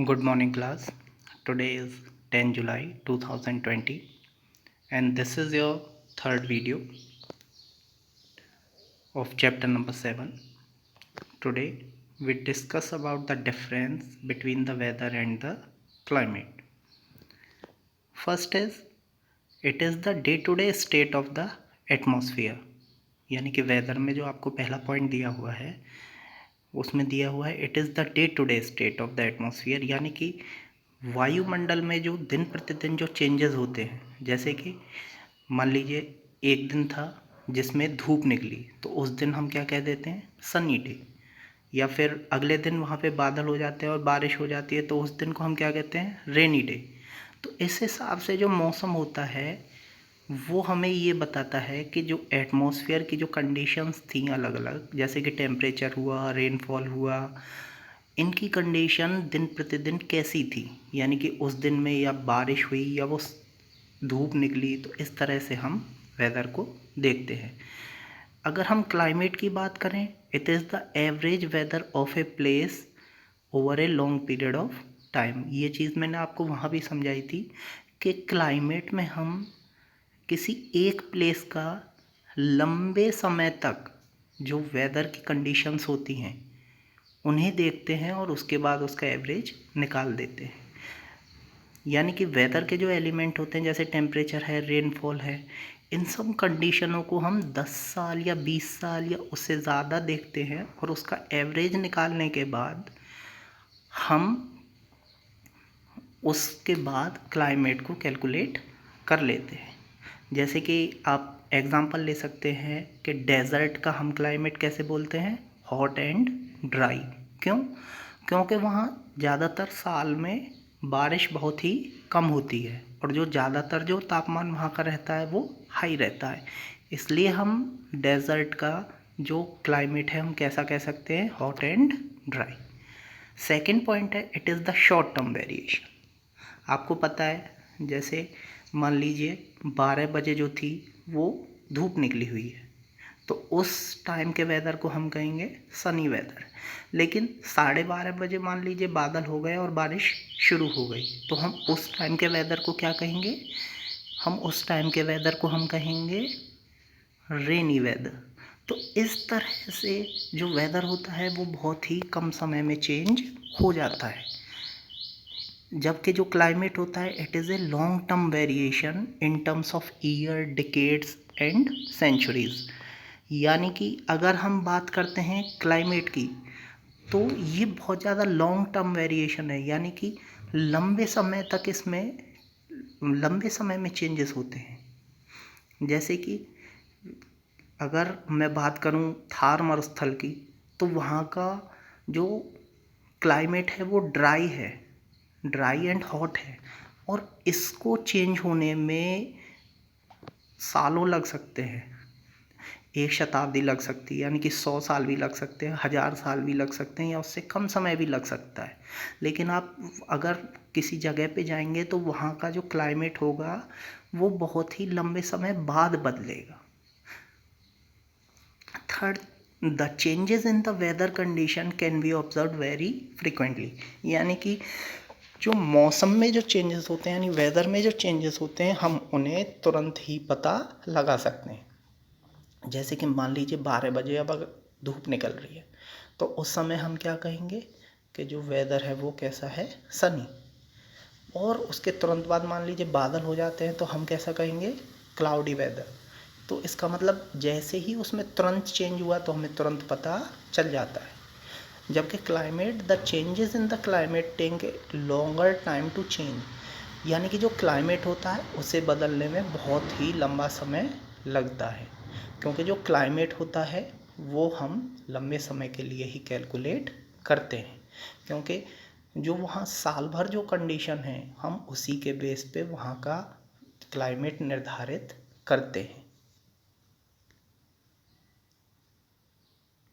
Good morning, class. Today is 10 July 2020, and this is your third video of chapter number 7. Today, we discuss about the difference between the weather and the climate. First is, it is the day-to-day state of the atmosphere. यानी कि weather में जो आपको पहला point दिया हुआ है उसमें दिया हुआ है it is the day to day state of the atmosphere, यानी कि वायुमंडल में जो दिन प्रतिदिन जो चेंजेस होते हैं। जैसे कि मान लीजिए एक दिन था जिसमें धूप निकली तो उस दिन हम क्या कह देते हैं, सनी डे। या फिर अगले दिन वहाँ पे बादल हो जाते हैं और बारिश हो जाती है तो उस दिन को हम क्या कहते हैं, रेनी डे। तो इस हिसाब से जो मौसम होता है वो हमें ये बताता है कि जो एटमॉस्फेयर की जो कंडीशंस थी अलग अलग, जैसे कि टेम्परेचर हुआ, रेनफॉल हुआ, इनकी कंडीशन दिन प्रतिदिन कैसी थी। यानी कि उस दिन में या बारिश हुई या वो धूप निकली, तो इस तरह से हम वेदर को देखते हैं। अगर हम क्लाइमेट की बात करें, it is the average weather of a place over a long period of time. ये चीज़ मैंने आपको वहाँ भी समझाई थी कि क्लाइमेट में हम किसी एक प्लेस का लंबे समय तक जो वेदर की कंडीशंस होती हैं उन्हें देखते हैं और उसके बाद उसका एवरेज निकाल देते हैं। यानी कि वेदर के जो एलिमेंट होते हैं जैसे टेम्परेचर है, रेनफॉल है, इन सब कंडीशनों को हम 10 साल या 20 साल या उससे ज़्यादा देखते हैं और उसका एवरेज निकालने के बाद हम उसके बाद क्लाइमेट को कैलकुलेट कर लेते हैं। जैसे कि आप एग्ज़ाम्पल ले सकते हैं कि डेज़र्ट का हम क्लाइमेट कैसे बोलते हैं, हॉट एंड ड्राई। क्यों? क्योंकि वहाँ ज़्यादातर साल में बारिश बहुत ही कम होती है और जो ज़्यादातर जो तापमान वहाँ का रहता है वो हाई रहता है। इसलिए हम डेज़र्ट का जो क्लाइमेट है हम कैसा कह सकते हैं, hot and dry. Second point है, it is the short term variation. आपको पता है, जैसे मान लीजिए 12 बजे जो थी वो धूप निकली हुई है तो उस टाइम के वेदर को हम कहेंगे सनी वेदर। लेकिन 12:30 बजे मान लीजिए बादल हो गए और बारिश शुरू हो गई तो हम उस टाइम के वेदर को क्या कहेंगे, उस टाइम के वेदर को हम कहेंगे रेनी वेदर। तो इस तरह से जो वेदर होता है वो बहुत ही कम समय में चेंज हो जाता है। जबकि जो क्लाइमेट होता है it is a long term variation in terms of year, decades and centuries. यानी कि अगर हम बात करते हैं क्लाइमेट की तो ये बहुत ज़्यादा लॉन्ग टर्म वेरिएशन है, यानी कि लंबे समय में चेंजेस होते हैं। जैसे कि अगर मैं बात करूं थार मरुस्थल की तो वहाँ का जो क्लाइमेट है वो ड्राई एंड हॉट है और इसको चेंज होने में सालों लग सकते हैं, 1 शताब्दी लग सकती है, यानी कि 100 साल भी लग सकते हैं, 1000 साल भी लग सकते हैं या उससे कम समय भी लग सकता है। लेकिन आप अगर किसी जगह पे जाएंगे तो वहाँ का जो क्लाइमेट होगा वो बहुत ही लंबे समय बाद बदलेगा। Third, the changes in the weather condition can be observe very frequently. यानी कि जो मौसम में जो चेंजेस होते हैं यानी वेदर में जो चेंजेस होते हैं हम उन्हें तुरंत ही पता लगा सकते हैं। जैसे कि मान लीजिए 12 बजे अब अगर धूप निकल रही है तो उस समय हम क्या कहेंगे कि जो वेदर है वो कैसा है, सनी। और उसके तुरंत बाद मान लीजिए बादल हो जाते हैं तो हम कैसा कहेंगे, क्लाउडी वेदर। तो इसका मतलब जैसे ही उसमें तुरंत चेंज हुआ तो हमें तुरंत पता चल जाता है। जबकि climate, the changes in the climate take a longer time to change. यानी कि जो क्लाइमेट होता है उसे बदलने में बहुत ही लंबा समय लगता है, क्योंकि जो क्लाइमेट होता है वो हम लंबे समय के लिए ही कैलकुलेट करते हैं। क्योंकि जो वहाँ साल भर जो कंडीशन है हम उसी के बेस पे वहाँ का क्लाइमेट निर्धारित करते हैं।